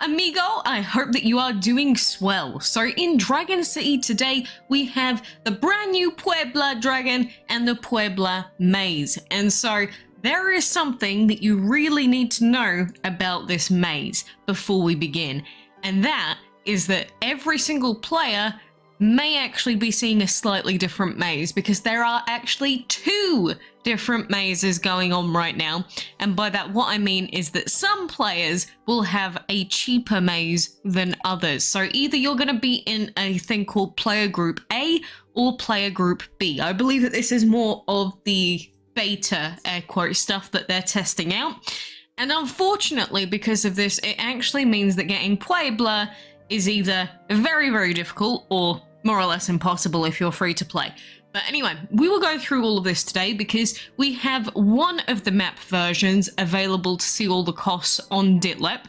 amigo, I hope that you are doing swell. So in Dragon City today, we have the brand new Puebla Dragon and the Puebla Maze. And so there is something that you really need to know about this maze before we begin. And that is that every single player may actually be seeing a slightly different maze, because there are actually two different mazes going on right now. And by that, what I mean is that some players will have a cheaper maze than others. So either you're going to be in a thing called player group A or player group B. I believe that this is more of the beta air quote stuff that they're testing out. And unfortunately, because of this, it actually means that getting Puebla is either very, very difficult or more or less impossible if you're free to play. But anyway, we will go through all of this today because we have one of the map versions available to see all the costs on Ditlep.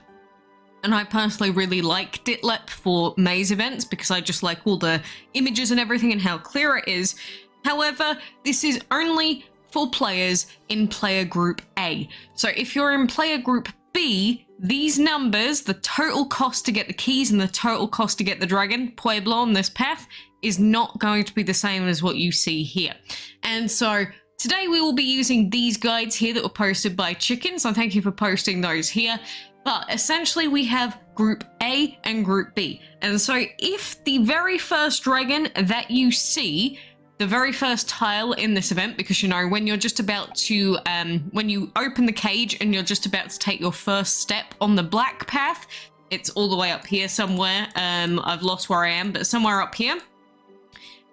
And I personally really like Ditlep for maze events because I just like all the images and everything and how clear it is. However, this is only for players in player group A. So if you're in player group B, these numbers, the total cost to get the keys and the total cost to get the dragon, Puebla, on this path, is not going to be the same as what you see here. And so today we will be using these guides here that were posted by Chicken, so thank you for posting those here. But essentially we have group A and group B. And so if the very first dragon that you see, the very first tile in this event, because you know, when you're just about to, when you open the cage and you're just about to take your first step on the black path, it's all the way up here somewhere. I've lost where I am, but somewhere up here.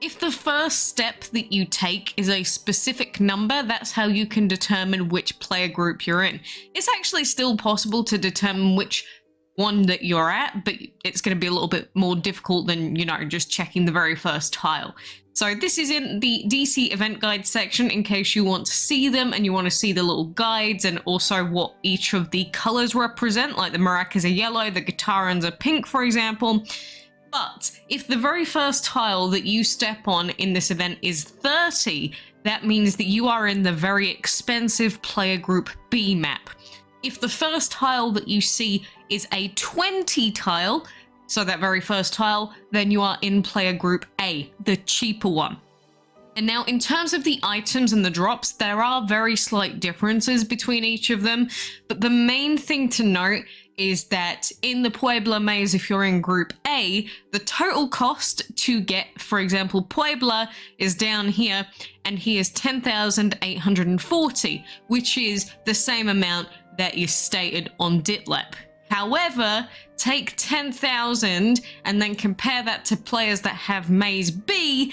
If the first step that you take is a specific number, that's how you can determine which player group you're in. It's actually still possible to determine which one that you're at, but it's going to be a little bit more difficult than, you know, just checking the very first tile. So this is in the DC event guide section in case you want to see them and you want to see the little guides and also what each of the colors represent, like the maracas are yellow, the guitarans are pink, for example. But if the very first tile that you step on in this event is 30, that means that you are in the very expensive player group B map. If the first tile that you see is a 20 tile, so that very first tile, then you are in player group A, the cheaper one. And now in terms of the items and the drops, there are very slight differences between each of them. But the main thing to note is that in the Puebla Maze, if you're in group A, the total cost to get, for example, Puebla is down here, and he is 10,840, which is the same amount that is stated on Ditlep. However, take 10,000 and then compare that to players that have Maze B,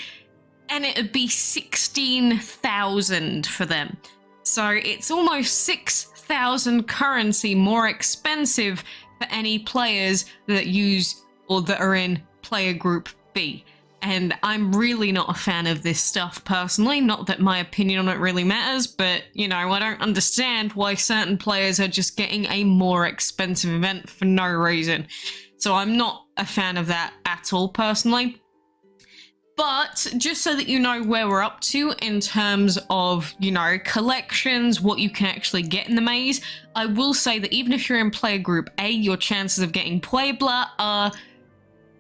and it would be 16,000 for them. So it's almost 6,000 currency more expensive for any players that use or that are in player group B. And I'm really not a fan of this stuff personally, not that my opinion on it really matters, but, you know, I don't understand why certain players are just getting a more expensive event for no reason. So I'm not a fan of that at all personally. But just so that you know where we're up to in terms of, you know, collections, what you can actually get in the maze, I will say that even if you're in player group A, your chances of getting Puebla are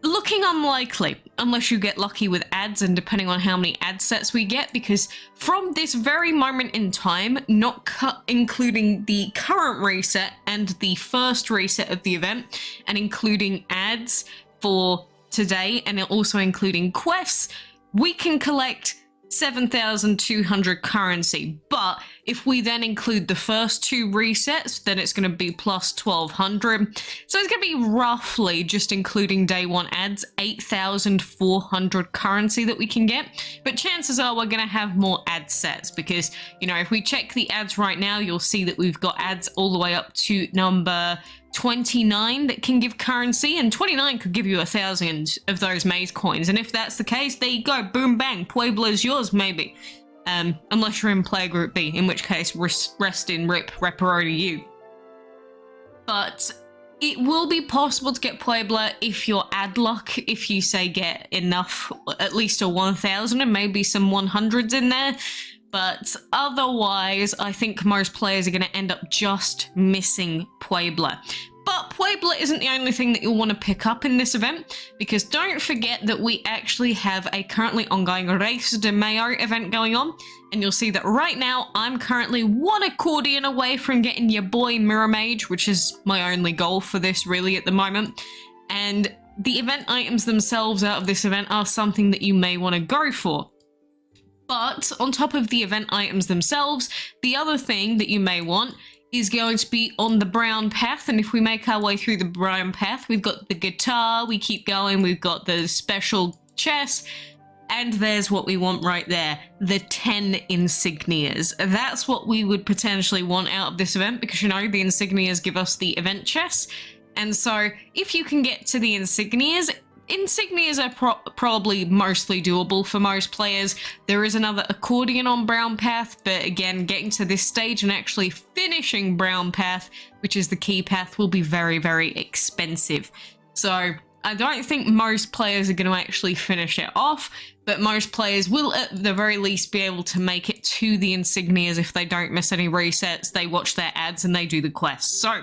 looking unlikely, unless you get lucky with ads and depending on how many ad sets we get, because from this very moment in time, not including the current reset and the first reset of the event, and including ads for today, and also including quests, we can collect 7,200 currency. But if we then include the first two resets, then it's going to be plus 1,200. So it's going to be roughly, just including day one ads, 8,400 currency that we can get. But chances are we're going to have more ad sets because, you know, if we check the ads right now, you'll see that we've got ads all the way up to number 29 that can give currency, and 29 could give you 1,000 of those maze coins. And if that's the case, there you go, boom bang, Puebla's yours maybe. Unless you're in player group B, in which case rest in rip, Reparoni you. But it will be possible to get Puebla if you're ad luck, if you say get enough, at least a 1,000 and maybe some 100s in there. But otherwise, I think most players are going to end up just missing Puebla. But Puebla isn't the only thing that you'll want to pick up in this event, because don't forget that we actually have a currently ongoing Race de Mayo event going on, and you'll see that right now I'm currently 1 accordion away from getting your boy Mirror Mage, which is my only goal for this really at the moment. And the event items themselves out of this event are something that you may want to go for. But on top of the event items themselves, the other thing that you may want is going to be on the brown path. And if we make our way through the brown path, we've got the guitar, we keep going, we've got the special chest, and there's what we want right there, the 10 insignias. That's what we would potentially want out of this event, because, you know, the insignias give us the event chests. And so if you can get to the insignias are probably mostly doable for most players. There is another accordion on brown path, but again, getting to this stage and actually finishing brown path, which is the key path, will be very, very expensive. So I don't think most players are going to actually finish it off, but most players will at the very least be able to make it to the insignias if they don't miss any resets, they watch their ads, and they do the quests. So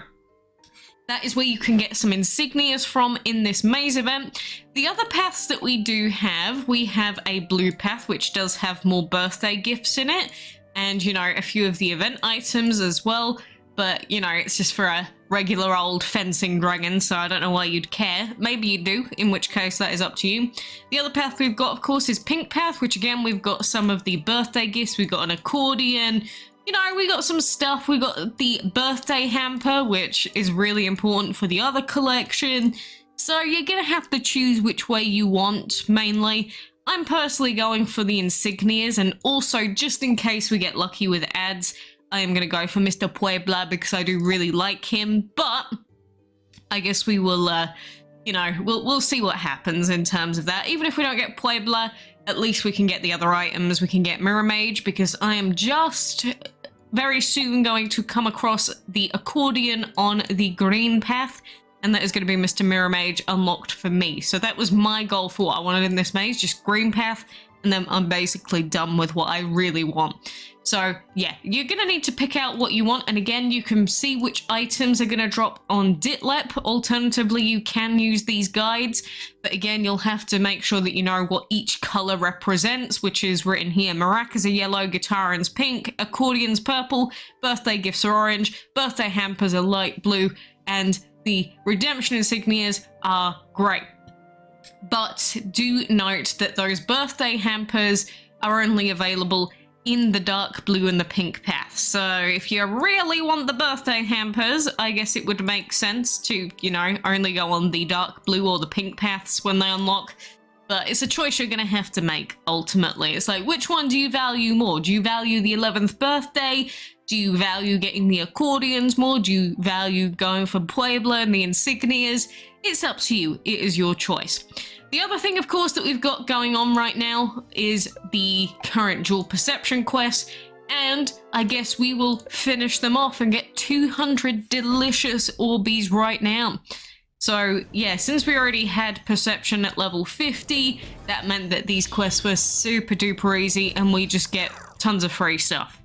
that is where you can get some insignias from in this maze event. The other paths that we do have, we have a blue path, which does have more birthday gifts in it, and, you know, a few of the event items as well, but, you know, it's just for a regular old fencing dragon, so I don't know why you'd care. Maybe you do, in which case that is up to you. The other path we've got, of course, is pink path, which again, we've got some of the birthday gifts. We've got an accordion, you know, we got some stuff. We got the birthday hamper, which is really important for the other collection. So you're gonna have to choose which way you want, mainly. I'm personally going for the insignias, and also, just in case we get lucky with ads, I am gonna go for Mr. Puebla because I do really like him, but I guess we will, you know, we'll see what happens in terms of that. Even if we don't get Puebla, at least we can get the other items. We can get Mirror Mage, because I am just very soon going to come across the accordion on the green path, and that is going to be Mr. Mirror Mage unlocked for me. So that was my goal for what I wanted in this maze, just green path, and then I'm basically done with what I really want. So yeah, you're going to need to pick out what you want, and again, you can see which items are going to drop on Ditlep. Alternatively, you can use these guides, but again, you'll have to make sure that you know what each color represents, which is written here. Maracas are yellow, guitarins pink, accordions purple, birthday gifts are orange, birthday hampers are light blue, and the redemption insignias are grey. But do note that those birthday hampers are only available in the dark blue and the pink path. So if you really want the birthday hampers, I guess it would make sense to, you know, only go on the dark blue or the pink paths when they unlock. But it's a choice you're going to have to make, ultimately. It's like, which one do you value more? Do you value the 11th birthday? Do you value getting the accordions more? Do you value going for Puebla and the insignias? It's up to you. It is your choice. The other thing, of course, that we've got going on right now is the current dual perception quest, and I guess we will finish them off and get 200 delicious Orbeez right now. So yeah, since we already had perception at level 50, that meant that these quests were super duper easy, and we just get tons of free stuff.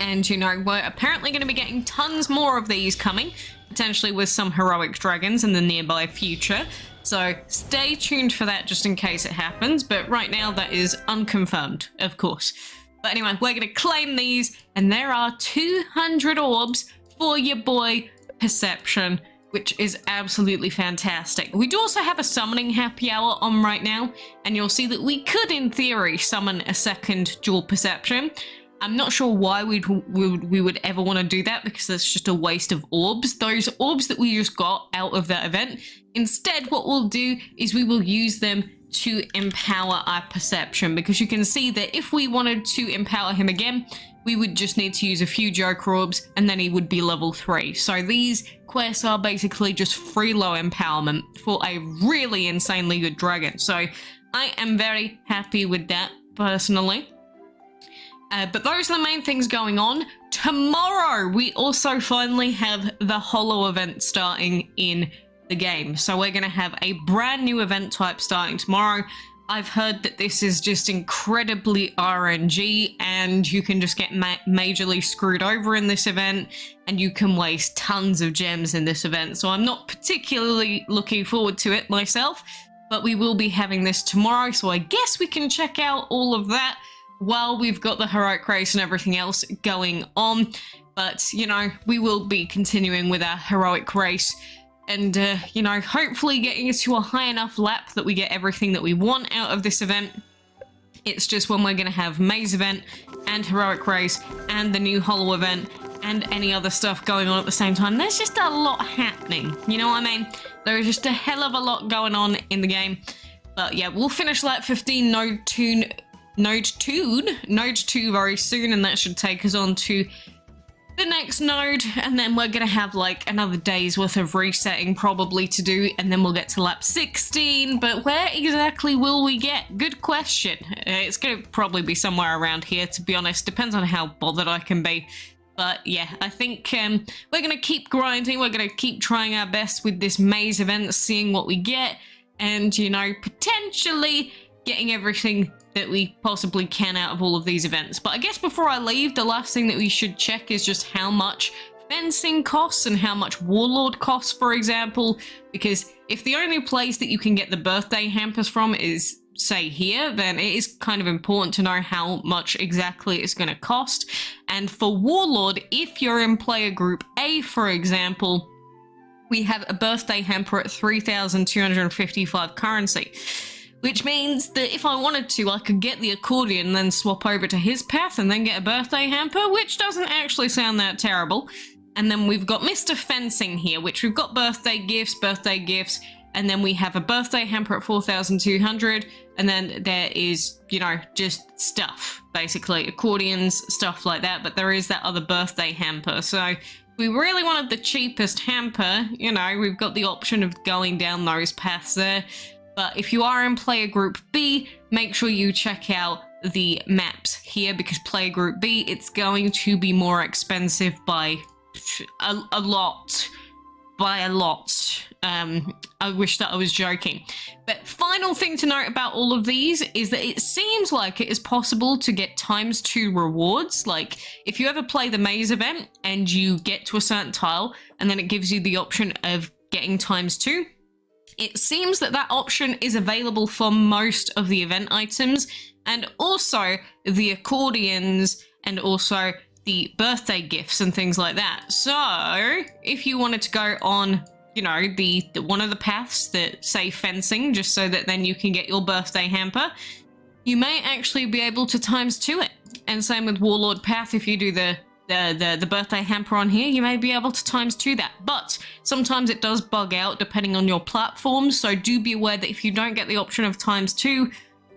And, you know, we're apparently going to be getting tons more of these coming, potentially with some heroic dragons in the nearby future. So stay tuned for that just in case it happens, but right now that is unconfirmed, of course. But anyway, we're going to claim these, and there are 200 orbs for your boy Perception, which is absolutely fantastic. We do also have a summoning happy hour on right now, and you'll see that we could, in theory, summon a second dual perception. I'm not sure why we would ever want to do that, because that's just a waste of orbs. Those orbs that we just got out of that event. Instead, what we'll do is we will use them to empower our Perception, because you can see that if we wanted to empower him again, we would just need to use a few Joker orbs, and then he would be level 3. So these quests are basically just free low empowerment for a really insanely good dragon. So I am very happy with that, personally. But those are the main things going on. Tomorrow, we also finally have the Holo event starting in the game. So we're going to have a brand new event type starting tomorrow. I've heard that this is just incredibly RNG and you can just get majorly screwed over in this event and you can waste tons of gems in this event. So I'm not particularly looking forward to it myself, but we will be having this tomorrow. So I guess we can check out all of that while we've got the heroic race and everything else going on. But, you know, we will be continuing with our heroic race. And, you know, hopefully getting us to a high enough lap that we get everything that we want out of this event. It's just when we're going to have maze event and heroic race and the new holo event and any other stuff going on at the same time. There's just a lot happening, you know what I mean? There is just a hell of a lot going on in the game. But yeah, we'll finish lap 15 node 2 very soon, and that should take us on to the next node, and then we're gonna have like another day's worth of resetting probably to do, and then we'll get to lap 16. But where exactly will we get? Good question. It's gonna probably be somewhere around here, to be honest. Depends on how bothered I can be. But yeah, I think we're gonna keep grinding. We're gonna keep trying our best with this maze event, seeing what we get, and, you know, potentially getting everything that we possibly can out of all of these events. But I guess before I leave, the last thing that we should check is just how much fencing costs and how much warlord costs, for example, because if the only place that you can get the birthday hampers from is, say, here, then it is kind of important to know how much exactly it's going to cost. And for warlord, if you're in player group A, for example, we have a birthday hamper at 3,255 currency. Which means that if I wanted to, I could get the accordion and then swap over to his path and then get a birthday hamper, which doesn't actually sound that terrible. And then we've got Mr. Fencing here, which we've got birthday gifts, and then we have a birthday hamper at 4,200, and then there is, you know, just stuff, basically, accordions, stuff like that, but there is that other birthday hamper. So if we really wanted the cheapest hamper, you know, we've got the option of going down those paths there. But if you are in player group B, make sure you check out the maps here, because player group B, it's going to be more expensive by a lot. I wish that I was joking. But final thing to note about all of these is that it seems like it is possible to get ×2 rewards. Like, if you ever play the maze event and you get to a certain tile and then it gives you the option of getting ×2, it seems that that option is available for most of the event items, and also the accordions, and also the birthday gifts and things like that. So if you wanted to go on, you know, the one of the paths that say fencing, just so that then you can get your birthday hamper, you may actually be able to ×2 it. And same with warlord path, if you do the birthday hamper on here, you may be able to ×2 that. But sometimes it does bug out depending on your platform, so do be aware that if you don't get the option of ×2,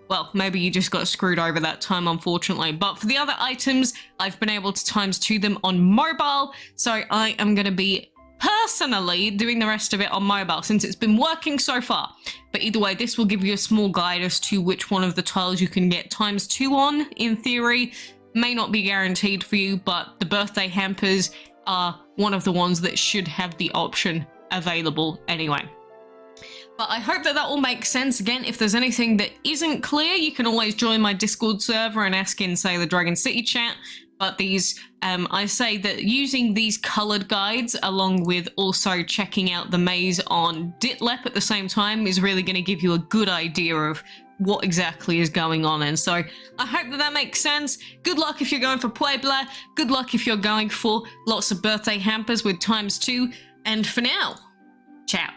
well, maybe you just got screwed over that time, unfortunately. But for the other items, I've been able to ×2 them on mobile, so I am going to be personally doing the rest of it on mobile since it's been working so far. But either way, this will give you a small guide as to which one of the tiles you can get ×2 on, in theory. May not be guaranteed for you, but the birthday hampers are one of the ones that should have the option available anyway. But I hope that that all makes sense. Again, if there's anything that isn't clear, you can always join my Discord server and ask in, say, the Dragon City chat. But these, I say that using these colored guides along with also checking out the maze on Ditlep at the same time is really going to give you a good idea of what exactly is going on. And so I hope that that makes sense. Good luck if you're going for Puebla. Good luck if you're going for lots of birthday hampers with ×2. And for now, ciao.